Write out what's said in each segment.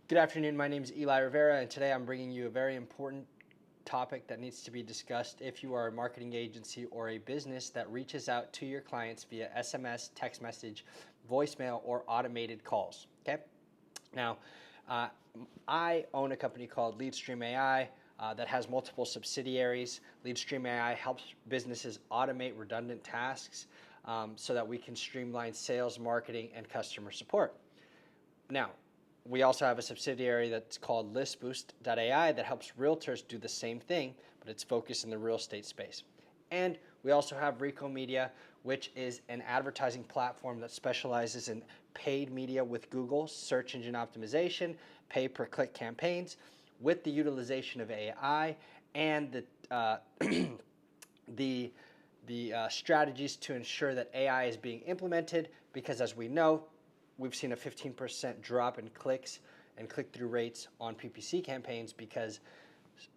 Good afternoon, my name is Eli Rivera, and today I'm bringing you a very important topic that needs to be discussed if you are a marketing agency or a business that reaches out to your clients via SMS, text message, voicemail, or automated calls, okay? Now, I own a company called LeadStream AI that has multiple subsidiaries. LeadStream AI helps businesses automate redundant tasks so that we can streamline sales, marketing, and customer support. Now, we also have a subsidiary that's called listboost.ai that helps realtors do the same thing, but it's focused in the real estate space. And we also have Rico Media, which is an advertising platform that specializes in paid media with Google, search engine optimization, pay-per-click campaigns, with the utilization of AI and the strategies to ensure that AI is being implemented, because as we know, we've seen a 15% drop in clicks and click-through rates on PPC campaigns because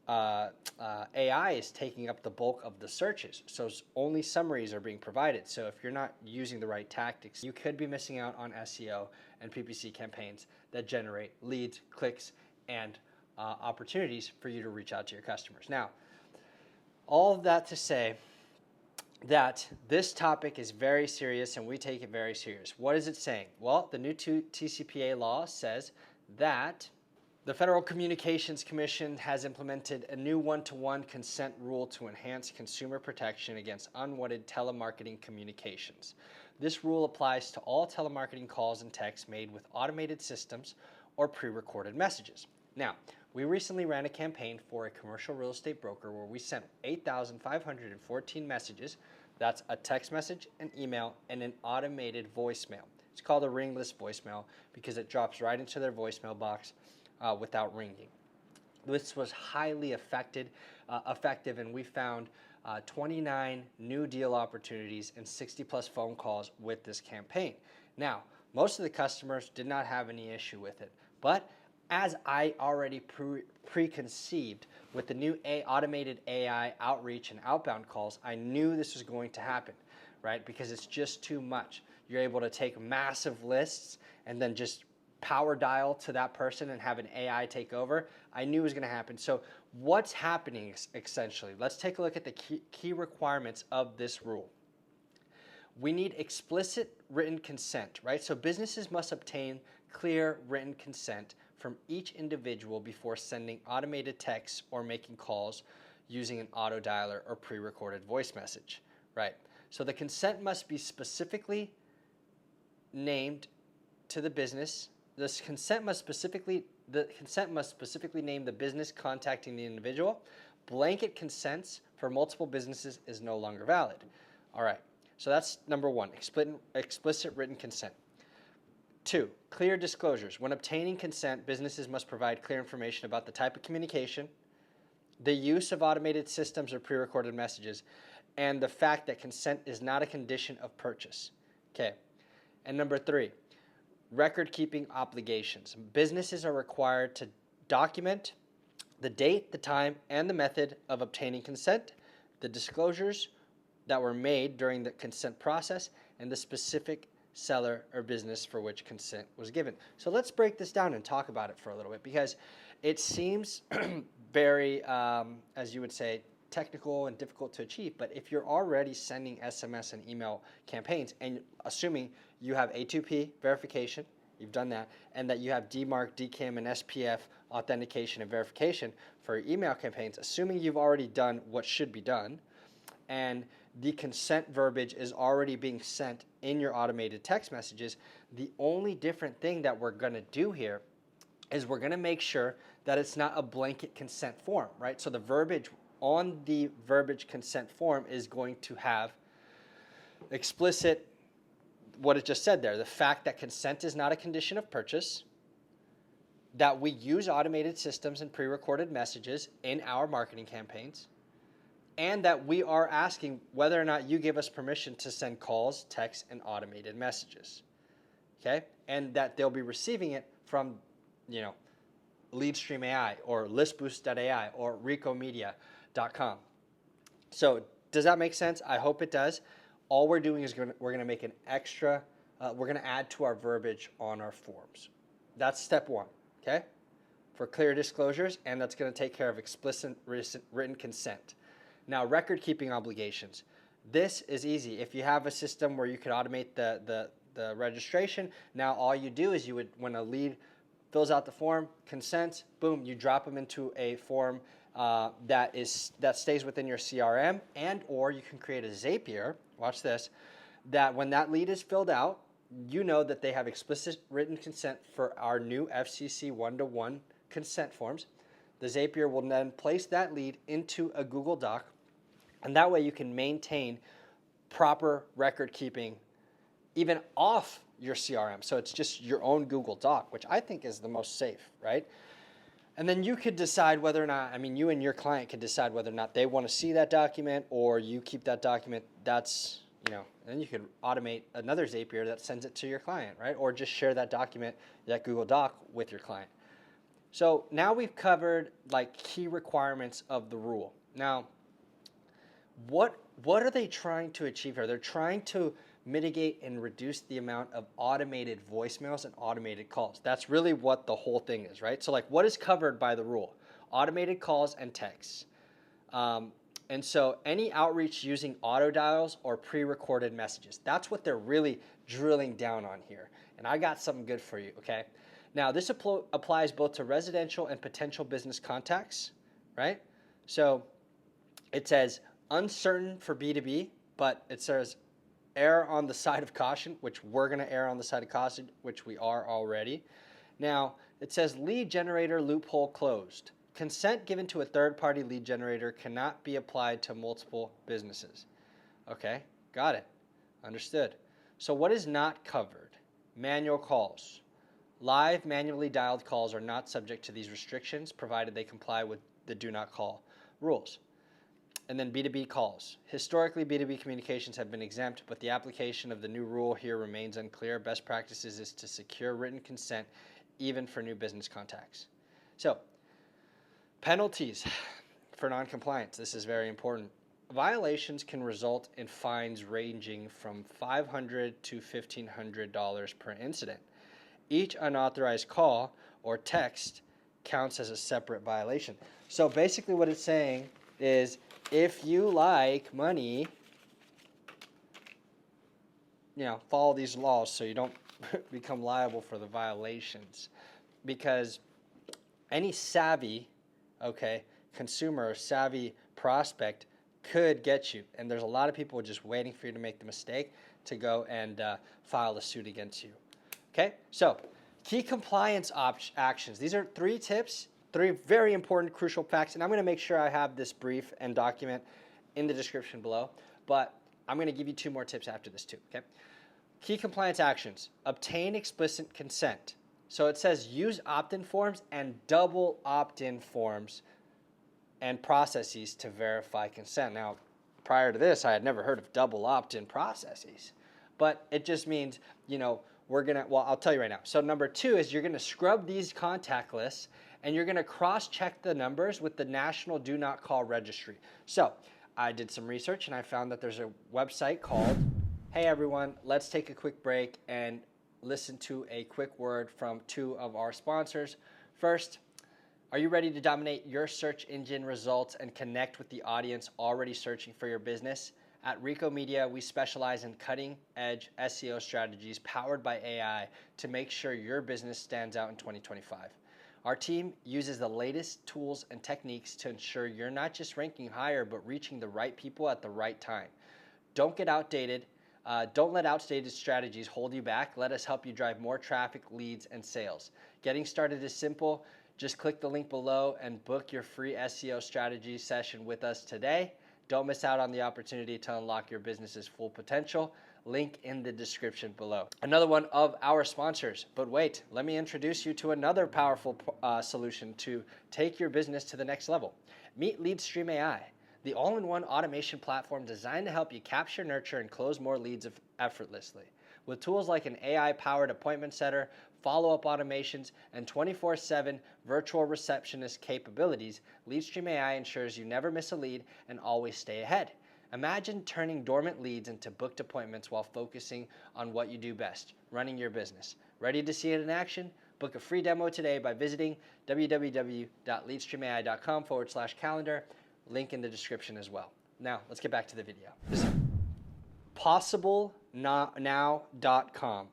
AI is taking up the bulk of the searches. So only summaries are being provided. So if you're not using the right tactics, you could be missing out on SEO and PPC campaigns that generate leads, clicks, and opportunities for you to reach out to your customers. Now, all of that to say that this topic is very serious and we take it very serious. What is it saying? Well, the new TCPA law says that the Federal Communications Commission has implemented a new one-to-one consent rule to enhance consumer protection against unwanted telemarketing communications. This rule applies to all telemarketing calls and texts made with automated systems or pre-recorded messages. Now, we recently ran a campaign for a commercial real estate broker where we sent 8,514 messages. That's a text message, an email, and an automated voicemail. It's called a ringless voicemail because it drops right into their voicemail box without ringing. This was highly effective, and we found 29 new deal opportunities and 60 plus phone calls with this campaign. Now, most of the customers did not have any issue with it, but as I already preconceived with the new automated AI outreach and outbound calls, I knew this was going to happen, right? Because it's just too much. You're able to take massive lists and then just power dial to that person and have an AI take over. I knew it was going to happen. So what's happening essentially? Let's take a look at the key requirements of this rule. We need explicit written consent, right? So businesses must obtain clear written consent from each individual before sending automated texts or making calls using an auto dialer or pre-recorded voice message, right? So the consent must be specifically named to the business. The consent must specifically name the business contacting the individual. Blanket consents for multiple businesses is no longer valid. All right, so that's number one, explicit written consent. 2, clear disclosures. When obtaining consent, businesses must provide clear information about the type of communication, the use of automated systems or pre-recorded messages, and the fact that consent is not a condition of purchase. Okay. And number 3, record-keeping obligations. Businesses are required to document the date, the time, and the method of obtaining consent, the disclosures that were made during the consent process, and the specific seller or business for which consent was given. So let's break this down and talk about it for a little bit, because it seems very, as you would say, technical and difficult to achieve. But if you're already sending SMS and email campaigns, and assuming you have A2P verification, you've done that, and that you have DMARC, DKIM, and SPF authentication and verification for email campaigns, assuming you've already done what should be done, and the consent verbiage is already being sent in your automated text messages, the only different thing that we're going to do here is we're going to make sure that it's not a blanket consent form, right? So the verbiage on the verbiage consent form is going to have explicit, what it just said there, the fact that consent is not a condition of purchase, that we use automated systems and pre-recorded messages in our marketing campaigns, and that we are asking whether or not you give us permission to send calls, texts, and automated messages, okay? And that they'll be receiving it from, LeadStream AI or listboost.ai or ricomedia.com. So does that make sense? I hope it does. All we're doing is we're going to make an extra, we're going to add to our verbiage on our forms. That's step one, okay? for clear disclosures, and that's going to take care of explicit written consent. Now, record keeping obligations. This is easy. If you have a system where you could automate the registration, now all you do is when a lead fills out the form, consents, boom, you drop them into a form that stays within your CRM, and or you can create a Zapier, watch this, that when that lead is filled out, you know that they have explicit written consent for our new FCC one-to-one consent forms. The Zapier will then place that lead into a Google Doc, and that way you can maintain proper record keeping even off your CRM. So it's just your own Google Doc, which I think is the most safe, right? And then you could decide whether or not, you and your client could decide whether or not they want to see that document, or you keep that document. That's, then you could automate another Zapier that sends it to your client, right? Or just share that document, that Google Doc, with your client. So now we've covered like key requirements of the rule. Now, what are they trying to achieve here? They're trying to mitigate and reduce the amount of automated voicemails and automated calls. That's really what the whole thing is, right? So like, what is covered by the rule? Automated calls and texts. And so any outreach using auto dials or pre-recorded messages. That's what they're really drilling down on here. And I got something good for you, okay? Now, this applies both to residential and potential business contacts, right? So it says uncertain for B2B, but it says err on the side of caution, which we're going to err on the side of caution, which we are already. Now, it says lead generator loophole closed. Consent given to a third-party lead generator cannot be applied to multiple businesses. Okay, got it. Understood. So what is not covered? Manual calls. Live manually dialed calls are not subject to these restrictions, provided they comply with the do not call rules. And then B2B calls. Historically, B2B communications have been exempt, but the application of the new rule here remains unclear. Best practices is to secure written consent even for new business contacts. So, penalties for noncompliance. This is very important. Violations can result in fines ranging from $500 to $1,500 per incident. Each unauthorized call or text counts as a separate violation. So basically what it's saying is, if you like money, follow these laws so you don't become liable for the violations. Because any savvy, consumer or savvy prospect could get you. And there's a lot of people just waiting for you to make the mistake to go and file a suit against you. Okay, so key compliance actions. These are 3 tips, 3 very important, crucial facts, and I'm going to make sure I have this brief and document in the description below, but I'm going to give you 2 more tips after this too, okay? Key compliance actions. Obtain explicit consent. So it says use opt-in forms and double opt-in forms and processes to verify consent. Now, prior to this, I had never heard of double opt-in processes, but it just means, I'll tell you right now. So number 2 is you're going to scrub these contact lists, and you're going to cross-check the numbers with the National Do Not Call Registry. So I did some research, and I found that there's a website called, hey everyone, let's take a quick break and listen to a quick word from 2 of our sponsors. First, are you ready to dominate your search engine results and connect with the audience already searching for your business? At Rico Media, we specialize in cutting-edge SEO strategies powered by AI to make sure your business stands out in 2025. Our team uses the latest tools and techniques to ensure you're not just ranking higher, but reaching the right people at the right time. Don't get outdated. Don't let outdated strategies hold you back. Let us help you drive more traffic, leads, and sales. Getting started is simple. Just click the link below and book your free SEO strategy session with us today. Don't miss out on the opportunity to unlock your business's full potential. Link in the description below. Another one of our sponsors, but wait, let me introduce you to another powerful solution to take your business to the next level. Meet LeadStream AI, the all-in-one automation platform designed to help you capture, nurture, and close more leads effortlessly. With tools like an AI-powered appointment setter, follow-up automations, and 24/7 virtual receptionist capabilities, LeadStream AI ensures you never miss a lead and always stay ahead. Imagine turning dormant leads into booked appointments while focusing on what you do best, running your business. Ready to see it in action? Book a free demo today by visiting www.leadstreamai.com/calendar. Link in the description as well. Now, let's get back to the video. PossibleNow.com.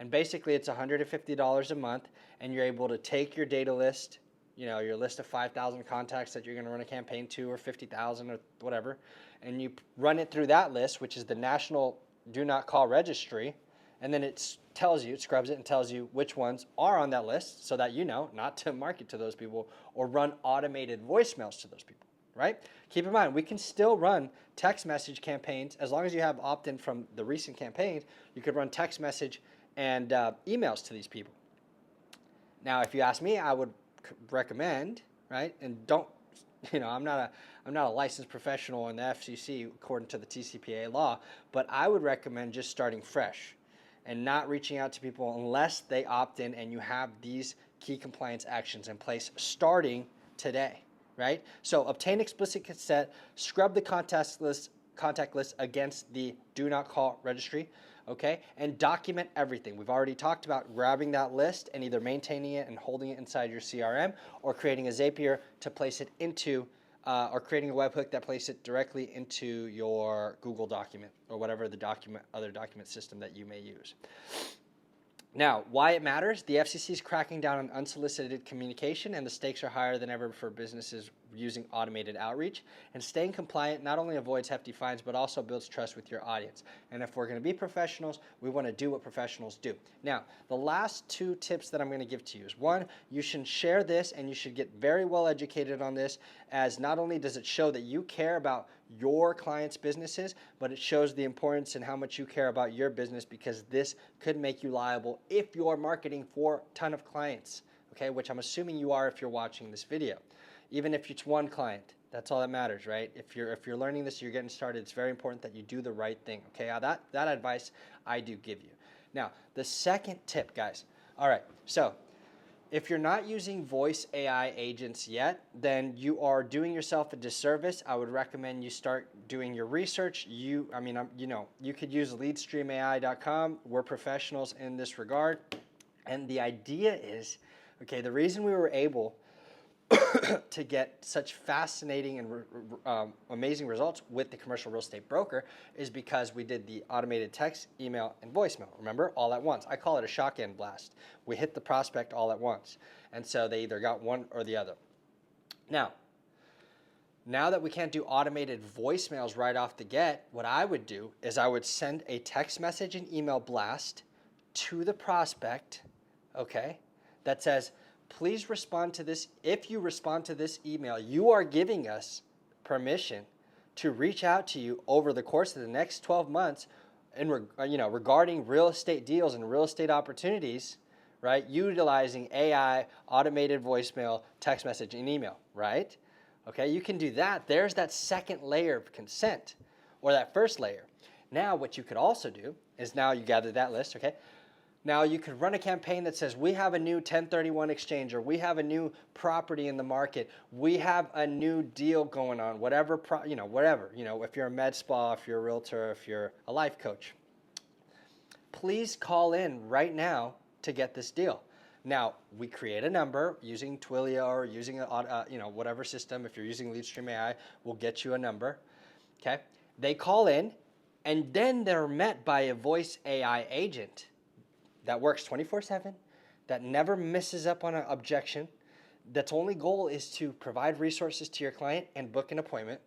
And basically, it's $150 a month, and you're able to take your data list, your list of 5,000 contacts that you're going to run a campaign to, or 50,000 or whatever, and you run it through that list, which is the National Do Not Call Registry, and then it scrubs it and tells you which ones are on that list so that you know not to market to those people or run automated voicemails to those people, right? Keep in mind, we can still run text message campaigns as long as you have opt-in from the recent campaigns. You could run text message and emails to these people. Now, if you ask me, I would recommend, right? And don't, I'm not a licensed professional in the FCC according to the TCPA law, but I would recommend just starting fresh and not reaching out to people unless they opt in and you have these key compliance actions in place starting today, right? So obtain explicit consent, scrub the contact list against the Do Not Call registry, okay? And document everything. We've already talked about grabbing that list and either maintaining it and holding it inside your CRM or creating a Zapier to place it into, or creating a webhook that places it directly into your Google document or whatever the other document system that you may use. Now, why it matters, the FCC is cracking down on unsolicited communication, and the stakes are higher than ever for businesses using automated outreach. And staying compliant not only avoids hefty fines, but also builds trust with your audience. And if we're going to be professionals, we want to do what professionals do. Now, the last two tips that I'm going to give to you is, one, you should share this, and you should get very well educated on this, as not only does it show that you care about your clients' businesses, but it shows the importance and how much you care about your business, because this could make you liable if you're marketing for a ton of clients, okay, which I'm assuming you are if you're watching this video. Even if it's one client, that's all that matters, right? If you're learning this, you're getting started, it's very important that you do the right thing, okay? That advice I do give you. Now, the second tip, guys. All right, so if you're not using voice AI agents yet, then you are doing yourself a disservice. I would recommend you start doing your research. You could use LeadStreamAI.com. We're professionals in this regard. And the idea is, okay, the reason we were able to get such fascinating and amazing results with the commercial real estate broker is because we did the automated text, email, and voicemail. Remember, all at once. I call it a shotgun blast. We hit the prospect all at once. And so they either got one or the other. Now that we can't do automated voicemails right off the get, what I would do is I would send a text message and email blast to the prospect, okay, that says, please respond to this. If you respond to this email, you are giving us permission to reach out to you over the course of the next 12 months regarding real estate deals and real estate opportunities, right? Utilizing AI, automated voicemail, text message, and email, right? Okay, you can do that. There's that second layer of consent, or that first layer. Now, what you could also do is, now you gather that list, okay? Now you could run a campaign that says, we have a new 1031 exchange, or we have a new property in the market, we have a new deal going on, whatever, if you're a med spa, if you're a realtor, if you're a life coach. Please call in right now to get this deal. Now, we create a number using Twilio or using whatever system. If you're using LeadStream AI, we'll get you a number, okay? They call in, and then they're met by a voice AI agent that works 24/7, that never misses up on an objection, that's only goal is to provide resources to your client and book an appointment,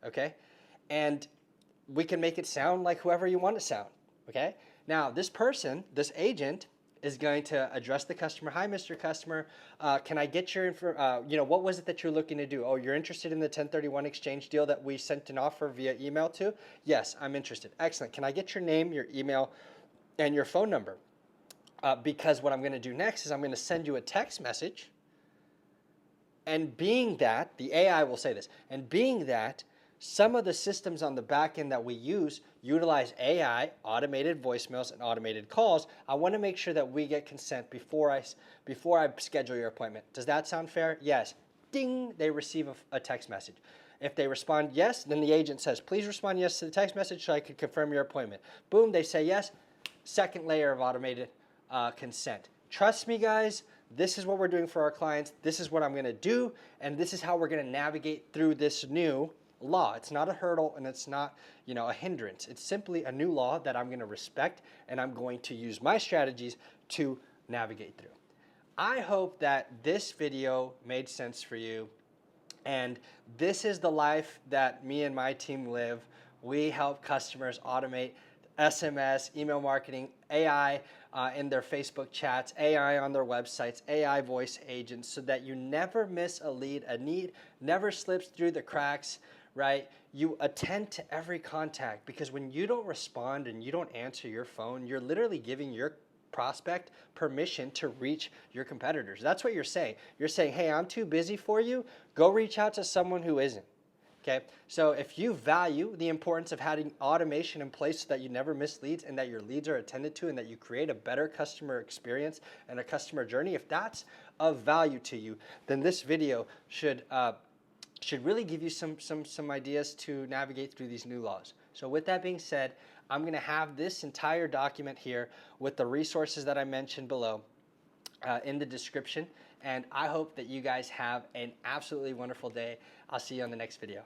okay? And we can make it sound like whoever you want to sound, okay? Now, this person, this agent, is going to address the customer. Hi, Mr. Customer. Can I get your what was it that you're looking to do? Oh, you're interested in the 1031 exchange deal that we sent an offer via email to? Yes, I'm interested. Excellent. Can I get your name, your email, and your phone number? Because what I'm going to do next is I'm going to send you a text message, and being that, the AI will say this, and being that some of the systems on the back end that we utilize AI, automated voicemails, and automated calls, I want to make sure that we get consent before I schedule your appointment. Does that sound fair? Yes. Ding, they receive a text message. If they respond yes, then the agent says, please respond yes to the text message so I can confirm your appointment. Boom, they say yes. Second layer of automated consent. trust me guys, this is what we're doing for our clients, this is what I'm gonna do, and this is how we're gonna navigate through this new law. It's not a hurdle and it's not, a hindrance. It's simply a new law that I'm going to respect, and I'm going to use my strategies to navigate through. I hope that this video made sense for you, and this is the life that me and my team live. We help customers automate SMS, email marketing, AI in their Facebook chats, AI on their websites, AI voice agents, so that you never miss a lead, a need never slips through the cracks, right? You attend to every contact, because when you don't respond and you don't answer your phone, you're literally giving your prospect permission to reach your competitors. That's what you're saying. You're saying, hey, I'm too busy for you. Go reach out to someone who isn't. Okay, so if you value the importance of having automation in place so that you never miss leads and that your leads are attended to and that you create a better customer experience and a customer journey, if that's of value to you, then this video should really give you some ideas to navigate through these new laws. So with that being said, I'm going to have this entire document here with the resources that I mentioned below in the description. And I hope that you guys have an absolutely wonderful day. I'll see you on the next video.